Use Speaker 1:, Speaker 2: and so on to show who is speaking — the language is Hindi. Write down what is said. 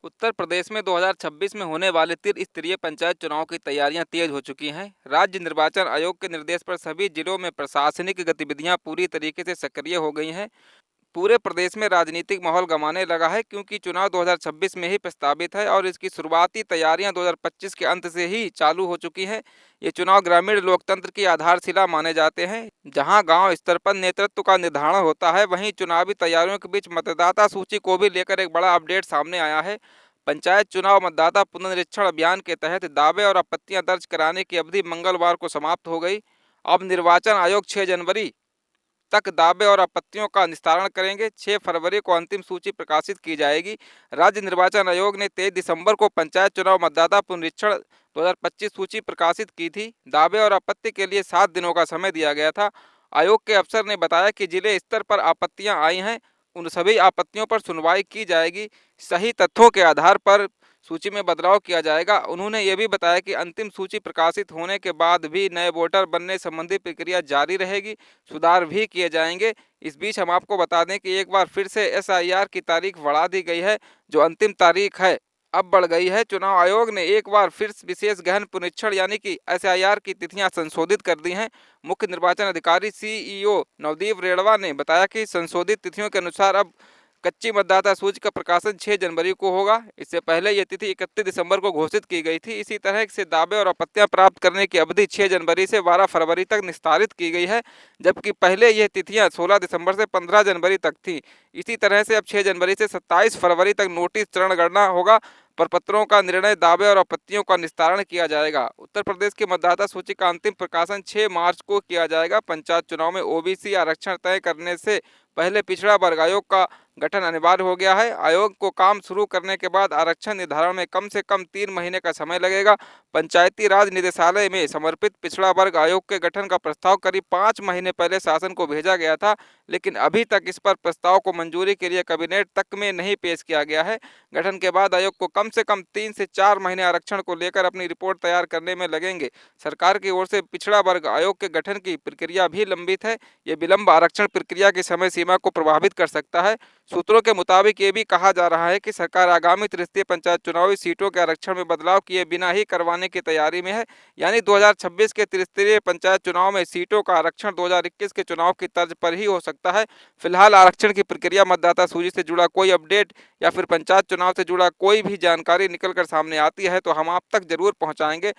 Speaker 1: उत्तर प्रदेश में 2026 में होने वाले त्रिस्तरीय पंचायत चुनाव की तैयारियां तेज हो चुकी हैं। राज्य निर्वाचन आयोग के निर्देश पर सभी जिलों में प्रशासनिक गतिविधियां पूरी तरीके से सक्रिय हो गई हैं। पूरे प्रदेश में राजनीतिक माहौल गंवाने लगा है, क्योंकि चुनाव 2026 में ही प्रस्तावित है और इसकी शुरुआती तैयारियां 2025 के अंत से ही चालू हो चुकी हैं। ये चुनाव ग्रामीण लोकतंत्र की आधारशिला माने जाते हैं। जहां गांव स्तर पर नेतृत्व का निर्धारण होता है, वहीं चुनावी तैयारियों के बीच मतदाता सूची को भी लेकर एक बड़ा अपडेट सामने आया है। पंचायत चुनाव मतदाता पुनरीक्षण अभियान के तहत दावे और आपत्तियां दर्ज कराने की अवधि मंगलवार को समाप्त हो गई। अब निर्वाचन आयोग 6 जनवरी तक दावे और आपत्तियों का निस्तारण करेंगे। 6 फरवरी को अंतिम सूची प्रकाशित की जाएगी। राज्य निर्वाचन आयोग ने 23 दिसंबर को पंचायत चुनाव मतदाता पुनरीक्षण 2025 सूची प्रकाशित की थी। दावे और आपत्ति के लिए 7 दिनों का समय दिया गया था। आयोग के अफसर ने बताया कि जिले स्तर पर आपत्तियां आई हैं, उन सभी आपत्तियों पर सुनवाई की जाएगी। सही तथ्यों के आधार पर सूची में बदलाव किया जाएगा। उन्होंने ये भी बताया कि अंतिम सूची प्रकाशित होने के बाद भी नए वोटर बनने संबंधी प्रक्रिया जारी रहेगी, सुधार भी किए जाएंगे। इस बीच हम आपको बता दें कि एक बार फिर से एसआईआर की तारीख बढ़ा दी गई है। जो अंतिम तारीख है अब बढ़ गई है। चुनाव आयोग ने एक बार फिर विशेष गहन पुनरीक्षण यानी कि एसआईआर की तिथियां संशोधित कर दी हैं। मुख्य निर्वाचन अधिकारी सीईओ नवदीप रेणवा ने बताया कि संशोधित तिथियों के अनुसार अब कच्ची मतदाता सूची का प्रकाशन 6 जनवरी को होगा। इससे पहले यह तिथि 31 दिसंबर को घोषित की गई थी। इसी तरह से दावे और आपत्तियां प्राप्त करने की अवधि 6 जनवरी से 12 फरवरी तक निस्तारित की गई है, जबकि पहले यह तिथियां 16 दिसंबर से 15 जनवरी तक थी। इसी तरह से अब 6 जनवरी से 27 फरवरी तक नोटिस चरण गणना होगा। प्रपत्रों का निर्णय, दावे और आपत्तियों का निस्तारण किया जाएगा। उत्तर प्रदेश की मतदाता सूची का अंतिम प्रकाशन 6 मार्च को किया जाएगा। पंचायत चुनाव में ओबीसी आरक्षण तय करने से पहले पिछड़ा वर्ग आयोग का गठन अनिवार्य हो गया है। आयोग को काम शुरू करने के बाद आरक्षण निर्धारण में कम से कम 3 महीने का समय लगेगा। पंचायती राज निदेशालय में समर्पित पिछड़ा वर्ग आयोग के गठन का प्रस्ताव करीब 5 महीने पहले शासन को भेजा गया था, लेकिन अभी तक इस पर प्रस्ताव को मंजूरी के लिए कैबिनेट तक में नहीं पेश किया गया है। गठन के बाद आयोग को कम से कम 3 से 4 महीने आरक्षण को लेकर अपनी रिपोर्ट तैयार करने में लगेंगे। सरकार की ओर से पिछड़ा वर्ग आयोग के गठन की प्रक्रिया भी लंबित है। ये विलंब आरक्षण प्रक्रिया की समय सीमा को प्रभावित कर सकता है। सूत्रों के मुताबिक ये भी कहा जा रहा है कि सरकार आगामी त्रिस्तरीय पंचायत चुनावी सीटों के आरक्षण में बदलाव किए बिना ही करवाने की तैयारी में है। यानी 2026 के त्रिस्तरीय पंचायत चुनाव में सीटों का आरक्षण 2021 के चुनाव की तर्ज पर ही हो सकता है। फिलहाल आरक्षण की प्रक्रिया, मतदाता सूची से जुड़ा कोई अपडेट या फिर पंचायत चुनाव से जुड़ा कोई भी जानकारी निकल कर सामने आती है तो हम आप तक जरूर पहुंचाएंगे।